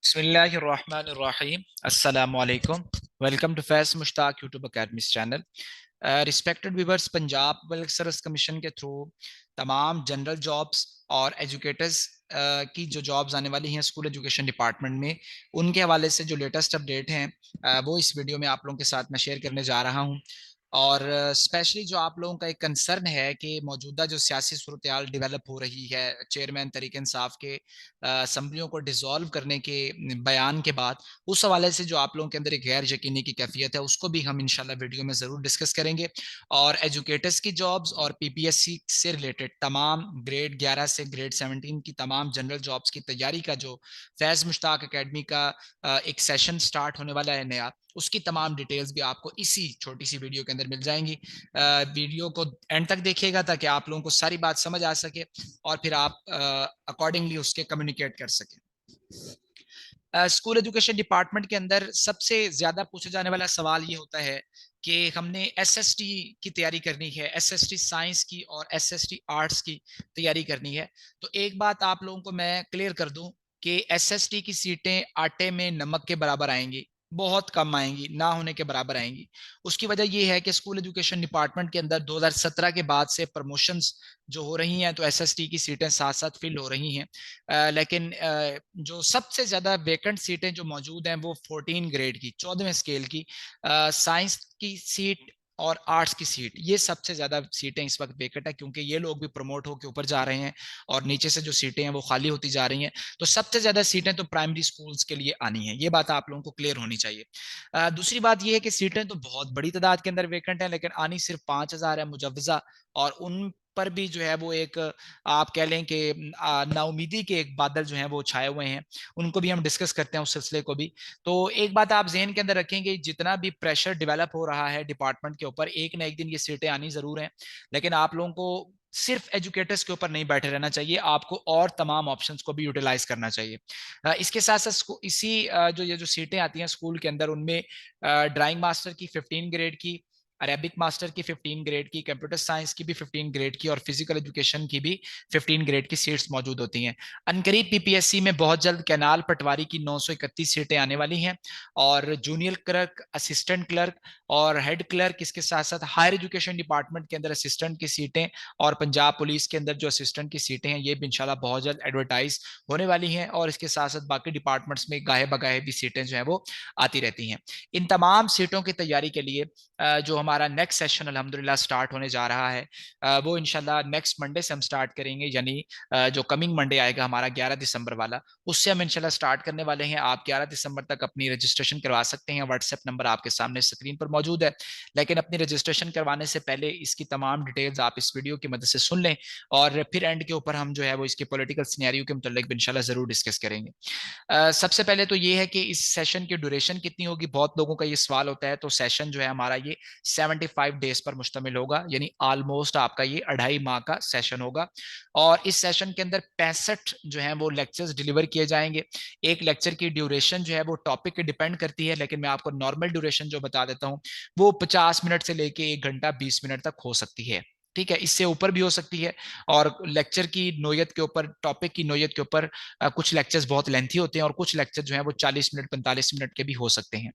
बिस्मिल्लाहिर्रहमानिर्रहीम अस्सलामु अलैकुम। Welcome to Faiz Mushtaq YouTube academy channel. Respected viewers, Punjab public service commission के थ्रू तमाम जनरल जॉब्स और एजुकेटर्स की जो जॉब्स आने वाली हैं स्कूल एजुकेशन डिपार्टमेंट में, उनके हवाले से जो लेटेस्ट अपडेट हैं वो इस वीडियो में आप लोगों के साथ मैं शेयर करने जा रहा हूं। और स्पेशली जो आप लोगों का एक कंसर्न है कि मौजूदा जो सियासी सूरत डेवलप हो रही है चेयरमैन तरीक इंसाफ के असम्बलियों को डिसॉल्व करने के बयान के बाद, उस हवाले से जो आप लोगों के अंदर एक गैर यकीनी की कैफियत है उसको भी हम इंशाल्लाह वीडियो में ज़रूर डिस्कस करेंगे। और एजुकेटर्स की जॉब्स और पीपीएससी से रिलेटेड तमाम ग्रेड 11 से ग्रेड 17 की तमाम जनरल जॉब्स की तैयारी का जो फैज़ मुश्ताक अकेडमी का एक सेशन स्टार्ट होने वाला है नया, उसकी तमाम डिटेल्स भी आपको इसी छोटी सी वीडियो के अंदर मिल जाएंगी। वीडियो को एंड तक देखिएगा ताकि आप लोगों को सारी बात समझ आ सके और फिर आप अकॉर्डिंगली उसके कम्युनिकेट कर सकें। स्कूल एजुकेशन डिपार्टमेंट के अंदर सबसे ज्यादा पूछा जाने वाला सवाल ये होता है कि हमने एसएसटी की तैयारी करनी है, एसएसटी साइंस की और एसएसटी आर्ट्स की तैयारी करनी है। तो एक बात आप लोगों को मैं क्लियर कर दूं कि एसएसटी की सीटें आटे में नमक के बराबर आएंगी, बहुत कम आएंगी, ना होने के बराबर आएंगी। उसकी वजह यह है कि स्कूल एजुकेशन डिपार्टमेंट के अंदर 2017 के बाद से प्रमोशंस जो हो रही हैं तो एसएसटी की सीटें साथ साथ फिल हो रही हैं। लेकिन जो सबसे ज्यादा वेकेंट सीटें जो मौजूद हैं वो 14 ग्रेड की 14वें स्केल की साइंस की सीट और आर्ट्स की सीट, ये सबसे ज्यादा सीटें इस वक्त वेकेंट है क्योंकि ये लोग भी प्रमोट होकर ऊपर जा रहे हैं और नीचे से जो सीटें हैं वो खाली होती जा रही हैं। तो सबसे ज्यादा सीटें तो प्राइमरी स्कूल्स के लिए आनी है, ये बात आप लोगों को क्लियर होनी चाहिए। दूसरी बात यह है कि सीटें तो बहुत बड़ी तादाद के अंदर वेकेंट है लेकिन आनी सिर्फ 5,000 है मुजवजा, और उन पर भी जो है वो एक आप कह लें कि नाउमीदी के एक बादल जो हैं वो छाए हुए हैं। उनको भी हम डिस्कस करते हैं, उस सिलसिले को भी। तो एक बात आप जहन के अंदर रखेंगे, जितना भी प्रेशर डेवलप हो रहा है डिपार्टमेंट के ऊपर, एक ना एक दिन ये सीटें आनी जरूर हैं। लेकिन आप लोगों को सिर्फ एजुकेटर्स के ऊपर नहीं बैठे रहना चाहिए, आपको और तमाम ऑप्शंस को भी यूटिलाइज करना चाहिए। इसके साथ साथ इसी जो ये जो सीटें आती हैं स्कूल के अंदर, उनमें ड्राइंग मास्टर की 15 ग्रेड की, अरेबिक मास्टर की 15 ग्रेड की, कंप्यूटर साइंस की भी 15 ग्रेड की और फिजिकल एजुकेशन की भी 15 ग्रेड की सीट्स मौजूद होती हैं। अनकरीब पीपीएससी में बहुत जल्द कैनाल पटवारी की 931 सीटें आने वाली हैं, और जूनियर क्लर्क, असिस्टेंट क्लर्क और हेड क्लर्क, इसके साथ साथ हायर एजुकेशन डिपार्टमेंट के अंदर असिस्टेंट की सीटें और पंजाब पुलिस के अंदर जो असिस्टेंट की सीटें हैं ये भी इंशाल्लाह बहुत जल्द एडवर्टाइज होने वाली हैं। और इसके साथ साथ बाकी डिपार्टमेंट्स में गाहे बगाहे भी सीटें जो है वो आती रहती हैं। इन तमाम सीटों की तैयारी के लिए जो हमारा नेक्स्ट सेशन अल्हम्दुलिल्लाह स्टार्ट होने जा रहा है, वो इंशाल्लाह नेक्स्ट मंडे से हम स्टार्ट करेंगे, यानी जो कमिंग मंडे आएगा हमारा 11 दिसंबर वाला, उससे हम इंशाल्लाह स्टार्ट करने वाले हैं। आप 11 दिसंबर तक अपनी रजिस्ट्रेशन करवा सकते हैं, व्हाट्सएप नंबर आपके सामने स्क्रीन पर मौजूद है। लेकिन अपनी रजिस्ट्रेशन करवाने से पहले इसकी तमाम डिटेल्स आप इस वीडियो की मदद से सुन लें, और फिर एंड के ऊपर हम जो है वो इसके पॉलिटिकल सिनेरियो के मुतालिक इंशाल्लाह जरूर डिस्कस करेंगे। सबसे पहले तो ये है कि इस सेशन की ड्यूरेशन कितनी होगी, बहुत लोगों का ये सवाल होता है। तो सेशन जो है हमारा ये 75 डेज पर मुश्तमिल होगा, यानी ऑलमोस्ट आपका ये 2.5 माह का सेशन होगा। और इस सेशन के अंदर 65 जो है वो लेक्चर्स डिलीवर किए जाएंगे। एक लेक्चर की ड्यूरेशन जो है वो टॉपिक पे डिपेंड करती है, लेकिन मैं आपको नॉर्मल ड्यूरेशन जो बता देता हूँ वो 50 मिनट से लेके 1 घंटा 20 मिनट तक हो सकती है। ठीक है, इससे ऊपर भी हो सकती है। और लेक्चर की नोयत के ऊपर, टॉपिक की नोयत के ऊपर कुछ लेक्चर्स बहुत लेंथी होते हैं और कुछ लेक्चर जो है वो 40 मिनट 45 मिनट के भी हो सकते हैं।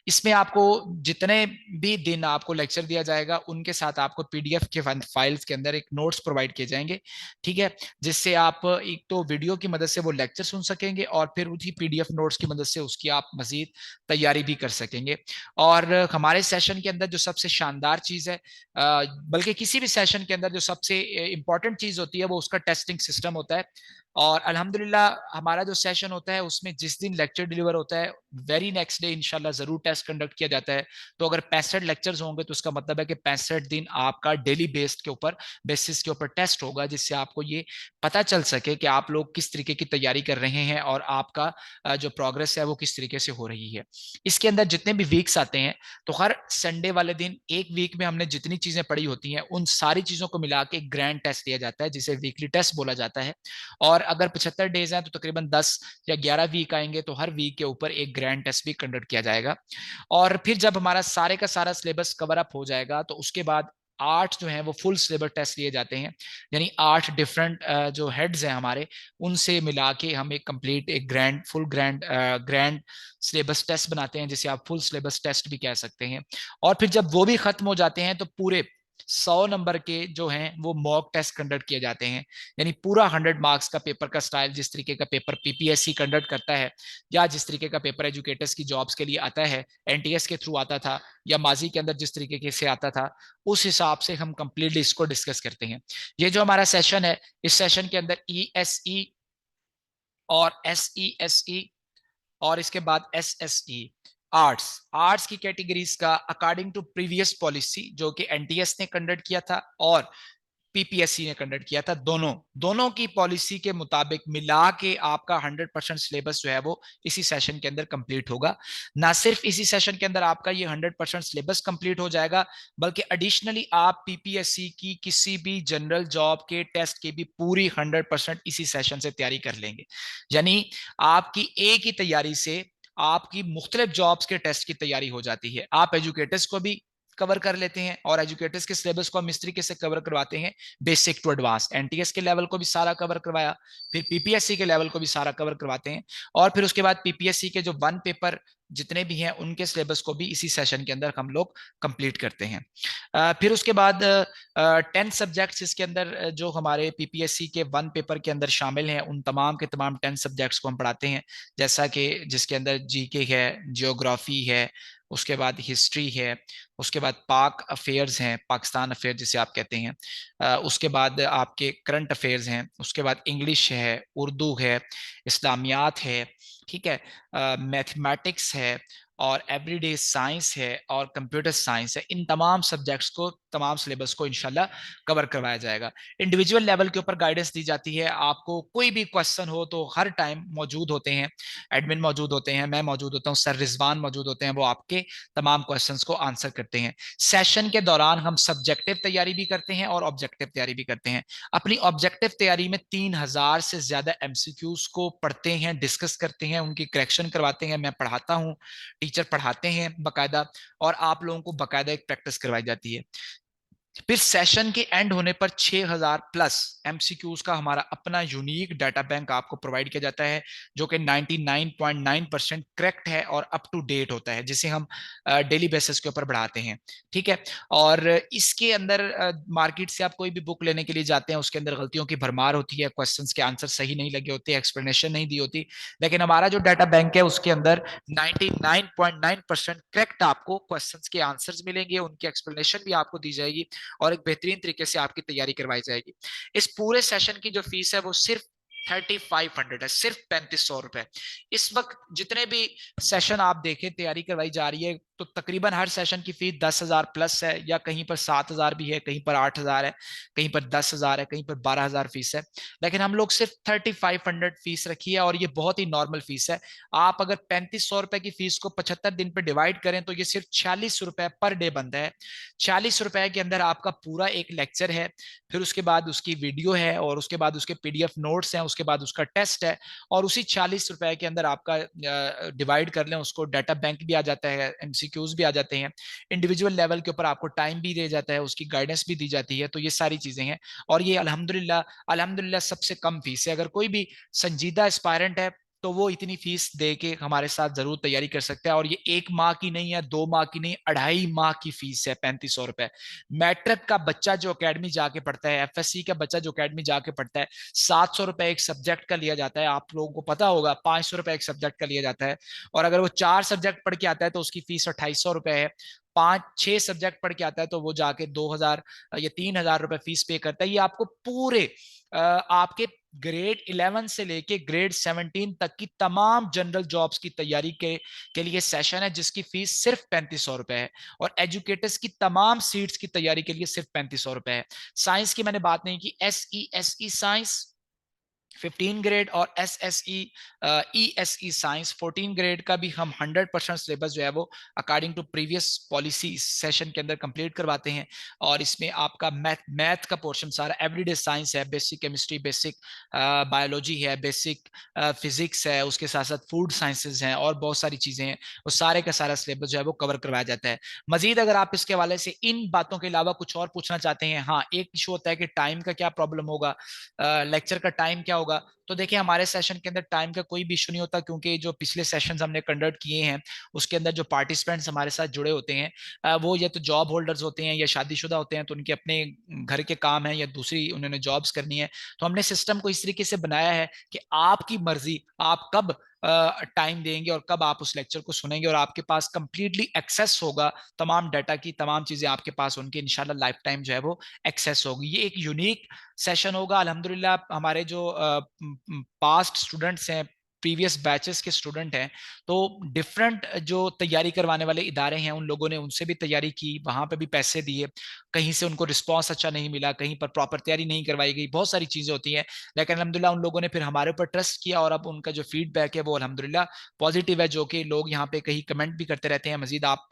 इसमें आपको जितने भी दिन आपको लेक्चर दिया जाएगा उनके साथ आपको पीडीएफ के फाइल्स के अंदर एक नोट्स प्रोवाइड किए जाएंगे। ठीक है, जिससे आप एक तो वीडियो की मदद से वो लेक्चर सुन सकेंगे और फिर उसी पीडीएफ नोट्स की मदद से उसकी आप मजीद तैयारी भी कर सकेंगे। और हमारे सेशन के अंदर जो सबसे शानदार चीज है, बल्कि किसी भी सेशन के अंदर जो सबसे इंपॉर्टेंट चीज होती है वो उसका टेस्टिंग सिस्टम होता है। और अल्हम्दुलिल्लाह हमारा जो सेशन होता है उसमें जिस दिन लेक्चर डिलीवर होता है वेरी नेक्स्ट डे इंशाल्लाह जरूर टेस्ट कंडक्ट किया जाता है। तो अगर 65 लेक्चर्स होंगे तो उसका मतलब है कि 65 दिन आपका डेली बेस्ड के ऊपर बेसिस के ऊपर टेस्ट होगा, जिससे आपको ये पता चल सके कि आप लोग किस तरीके की तैयारी कर रहे हैं और आपका जो प्रोग्रेस है वो किस तरीके से हो रही है। इसके अंदर जितने भी वीक्स आते हैं तो हर संडे वाले दिन एक वीक में हमने जितनी चीजें पढ़ी होती हैं उन सारी चीजों को मिला के ग्रैंड टेस्ट दिया जाता है, जिसे वीकली टेस्ट बोला जाता है। और अगर 75 डेज हैं तो तकरीबन 10 या 11 वीक आएंगे तो हर वीक के ऊपर एक ग्रैंड टेस्ट भी कंडक्ट किया जाएगा। और फिर जब हमारा सारे का सारा सिलेबस कवर अप हो जाएगा तो उसके बाद 8 जो है वो फुल सिलेबस टेस्ट लिए जाते हैं, यानी 8 डिफरेंट जो हेड्स हैं हमारे, उनसे मिला के हम एक कंप्लीट एक ग्रैंड सिलेबस टेस्ट बनाते हैं, जिसे आप फुल सिलेबस टेस्ट भी कह सकते हैं। और फिर जब वो भी खत्म हो जाते हैं तो पूरे 100 नंबर के जो हैं वो मॉक टेस्ट कंडक्ट किए जाते हैं, यानी पूरा 100 मार्क्स का पेपर का स्टाइल, जिस तरीके का पेपर पीपीएससी कंडक्ट करता है या जिस तरीके का पेपर एजुकेटर्स की जॉब्स के लिए आता है, एनटीएस के थ्रू आता था या माजी के अंदर जिस तरीके से आता था, उस हिसाब से हम कंप्लीटली इसको डिस्कस करते हैं। ये जो हमारा सेशन है, इस सेशन के अंदर ईएसई और एसईएसई और इसके बाद एसएसई आर्ट्स आर्ट्स की कैटेगरीज का अकॉर्डिंग टू प्रीवियस पॉलिसी जो कि एनटीएस ने कंडक्ट किया था और पीपीएससी ने कंडक्ट किया था, दोनों दोनों की पॉलिसी के मुताबिक मिला के आपका 100% सिलेबस जो है वो इसी सेशन के अंदर कंप्लीट होगा। ना सिर्फ इसी सेशन के अंदर आपका ये 100% सिलेबस कंप्लीट हो जाएगा, बल्कि एडिशनली आप पीपीएससी की किसी भी जनरल जॉब के टेस्ट की भी पूरी 100% इसी सेशन से तैयारी कर लेंगे। यानी आपकी एक ही तैयारी से आपकी मुख्तलिफ जॉब्स के टेस्ट की तैयारी हो जाती है। आप एजुकेटर्स को भी कवर कर लेते हैं और एजुकेटर्स के सिलेबस को हम इस तरीके से कवर करवाते हैं, बेसिक टू एडवांस, एनटीएस के लेवल को भी सारा कवर करवाया, फिर पीपीएससी के लेवल को भी सारा कवर करवाते हैं, और फिर उसके बाद पीपीएससी के जो वन पेपर जितने भी हैं उनके सिलेबस को भी इसी सेशन के अंदर हम लोग कंप्लीट करते हैं। फिर उसके बाद 10 सब्जेक्ट्स इसके अंदर जो हमारे पीपीएससी के वन पेपर के अंदर शामिल हैं, उन तमाम के तमाम 10 सब्जेक्ट्स को हम पढ़ाते हैं, जैसा कि जिसके अंदर जीके है, जियोग्राफी है, उसके बाद हिस्ट्री है, उसके बाद पाक अफेयर्स हैं, पाकिस्तान अफेयर जिसे आप कहते हैं, उसके बाद आपके करंट अफेयर्स हैं, उसके बाद इंग्लिश है, उर्दू है, इस्लामियात है, ठीक है, मैथमेटिक्स है, और एवरीडे साइंस है, और कंप्यूटर साइंस है। इन तमाम सब्जेक्ट्स को, तमाम सिलेबस को इंशाल्लाह कवर करवाया जाएगा। इंडिविजुअल लेवल के ऊपर गाइडेंस दी जाती है, आपको कोई भी क्वेश्चन हो तो हर टाइम मौजूद होते हैं, एडमिन मौजूद होते हैं, मैं मौजूद होता हूँ, सर रिजवान मौजूद होते हैं, वो आपके तमाम क्वेश्चंस को आंसर करते हैं। सेशन के दौरान हम सब्जेक्टिव तैयारी भी करते हैं और ऑब्जेक्टिव तैयारी भी करते हैं। अपनी ऑब्जेक्टिव तैयारी में 3000 से ज्यादा एमसीक्यूज को पढ़ते हैं, डिस्कस करते हैं, उनकी करेक्शन करवाते हैं, मैं पढ़ाता हूँ, टीचर पढ़ाते हैं बकायदा, और आप लोगों को बकायदा एक प्रैक्टिस करवाई जाती है। फिर सेशन के एंड होने पर 6000 प्लस एमसीक्यूज का हमारा अपना यूनिक डाटा बैंक आपको प्रोवाइड किया जाता है, जो कि 99.9% करेक्ट है और अप टू डेट होता है, जिसे हम डेली बेसिस के ऊपर बढ़ाते हैं। ठीक है, और इसके अंदर मार्केट से आप कोई भी बुक लेने के लिए जाते हैं, उसके अंदर गलतियों की भरमार होती है, क्वेश्चंस के आंसर सही नहीं लगे होते, एक्सप्लेनेशन नहीं दी होती, लेकिन हमारा जो डाटा बैंक है उसके अंदर 99.9% करेक्ट आपको क्वेश्चंस के आंसर्स मिलेंगे, उनकी एक्सप्लेनेशन भी आपको दी जाएगी और एक बेहतरीन तरीके से आपकी तैयारी करवाई जाएगी। इस पूरे सेशन की जो फीस है वो सिर्फ 3500 है, सिर्फ 3500 रुपए। इस वक्त जितने भी सेशन आप देखें तैयारी करवाई जा रही है, तो तकरीबन हर सेशन की फीस 10,000 प्लस है, या कहीं पर 7,000 भी है, कहीं पर 8,000 है, कहीं पर 10,000 है, कहीं पर 12,000 फीस है, लेकिन हम लोग सिर्फ 3500 फीस रखी है, और ये बहुत ही नॉर्मल फीस है। आप अगर 3500 रुपए की फीस को 75 दिन पे डिवाइड करें तो ये सिर्फ 46 रुपए पर डे बनता है। 40 रुपए के अंदर आपका पूरा एक लेक्चर है, फिर उसके बाद उसकी वीडियो है, और उसके बाद उसके पीडीएफ नोट्स हैं, उसके बाद उसका टेस्ट है, और उसी 40 रुपए के अंदर आपका डिवाइड कर लें उसको, डाटा बैंक भी आ जाता है, एमसीक्यूज भी आ जाते हैं, इंडिविजुअल लेवल के ऊपर आपको टाइम भी दे जाता है, उसकी गाइडेंस भी दी जाती है। तो ये सारी चीजें हैं, और ये अल्हम्दुलिल्लाह अल्हम्दुलिल्लाह सबसे कम फीस है। अगर कोई भी संजीदा एस्पायरेंट है तो वो इतनी फीस दे के हमारे साथ जरूर तैयारी कर सकता है, और ये 1 माह की नहीं है, 2 माह की नहीं, 2.5 माह की फीस है 3500 रुपए। मैट्रिक का बच्चा जो अकेडमी जाके पढ़ता है, एफएससी का बच्चा जो अकेडमी जाके पढ़ता है, 700 रुपए एक सब्जेक्ट का लिया जाता है, आप लोगों को पता होगा, 500 रुपए एक सब्जेक्ट का लिया जाता है, और अगर वो 4 सब्जेक्ट पढ़ के आता है तो उसकी फीस 2800 रुपए है। 5-6 सब्जेक्ट पढ़ के आता है तो वो जाके 2,000 या 3,000 रुपए फीस पे करता है। ये आपको पूरे आपके ग्रेड 11 से लेके ग्रेड 17 तक की तमाम जनरल जॉब्स की तैयारी के लिए सेशन है, जिसकी फीस सिर्फ 3500 रुपए है, और एजुकेटर्स की तमाम सीट्स की तैयारी के लिए सिर्फ 3500 रुपए है। साइंस की मैंने बात नहीं की, एस ई साइंस 15 ग्रेड और SSE ESE साइंस 14 ग्रेड का भी हम 100% सिलेबस जो है वो according to previous policy session के अंदर कंप्लीट करवाते हैं। और इसमें आपका मैथ का पोर्शन सारा, एवरीडे साइंस है, बेसिक केमिस्ट्री, बेसिक बायोलॉजी है, बेसिक फिजिक्स है, उसके साथ साथ फूड साइंसेज हैं और बहुत सारी चीजें हैं, वो सारे का सारा सिलेबस जो है वो कवर करवाया जाता है। मजीद अगर आप इसके हवाले से इन बातों के अलावा कुछ और पूछना चाहते हैं, हाँ एक इशू होता है कि टाइम का क्या प्रॉब्लम होगा, लेक्चर का टाइम क्या होगा, तो देखिए हमारे सेशन के अंदर टाइम का कोई भी इशू नहीं होता, क्योंकि जो पिछले सेशंस हमने कंडक्ट किए हैं उसके अंदर जो पार्टिसिपेंट्स हमारे साथ जुड़े होते हैं वो या तो जॉब होल्डर्स होते हैं या शादीशुदा होते हैं, तो उनके अपने घर के काम है या दूसरी उन्होंने जॉब्स करनी है। तो हमने सिस्टम को इस तरीके से बनाया है कि आपकी मर्जी, आप कब टाइम देंगे और कब आप उस लेक्चर को सुनेंगे, और आपके पास कंप्लीटली एक्सेस होगा तमाम डाटा की, तमाम चीजें आपके पास उनकी इंशाल्लाह लाइफ टाइम जो है वो एक्सेस होगी। ये एक यूनिक सेशन होगा। अल्हम्दुलिल्लाह हमारे जो पास्ट स्टूडेंट्स हैं, प्रीवियस बैचेस के स्टूडेंट हैं, तो डिफरेंट जो तैयारी करवाने वाले इदारे हैं उन लोगों ने उनसे भी तैयारी की, वहां पे भी पैसे दिए, कहीं से उनको रिस्पांस अच्छा नहीं मिला, कहीं पर प्रॉपर तैयारी नहीं करवाई गई, बहुत सारी चीजें होती हैं, लेकिन अल्हम्दुलिल्लाह उन लोगों ने फिर हमारे ऊपर ट्रस्ट किया और अब उनका जो फीडबैक है वो अल्हम्दुलिल्लाह पॉजिटिव है, जो कि लोग यहाँ पे कहीं कमेंट भी करते रहते हैं। मजीद आप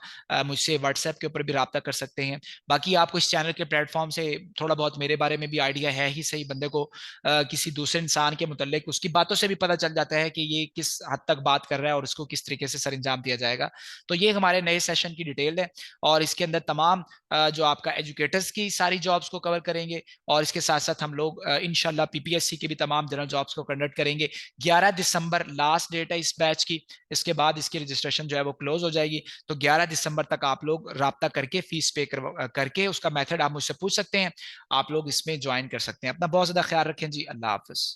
मुझसे व्हाट्सएप के ऊपर भी रब्ता कर सकते हैं। बाकी आपको इस चैनल के प्लेटफॉर्म से थोड़ा बहुत मेरे बारे में भी आइडिया है ही सही, बंदे को किसी दूसरे इंसान के मुतल्लिक उसकी बातों से भी पता चल जाता है कि ये किस हद तक बात कर रहा है और उसको किस तरीके से सर अंजाम दिया जाएगा। तो ये हमारे नए सेशन की डिटेल है, और इसके अंदर तमाम जो आपका एजुकेटर्स की सारी जॉब्स को कवर करेंगे, और इसके साथ साथ हम लोग इंशाल्लाह PPSC के भी तमाम जनरल जॉब्स को कंडक्ट करेंगे। 11 दिसंबर लास्ट डेट है इस बैच की, इसके बाद इसकी रजिस्ट्रेशन जो है वो क्लोज हो जाएगी। तो 11 दिसंबर तक आप लोग राब्ता करके फीस पे करके उसका मेथड आप मुझसे पूछ सकते हैं, आप लोग इसमें ज्वाइन कर सकते हैं। अपना बहुत ज्यादा ख्याल रखें जी। अल्लाह हाफिज।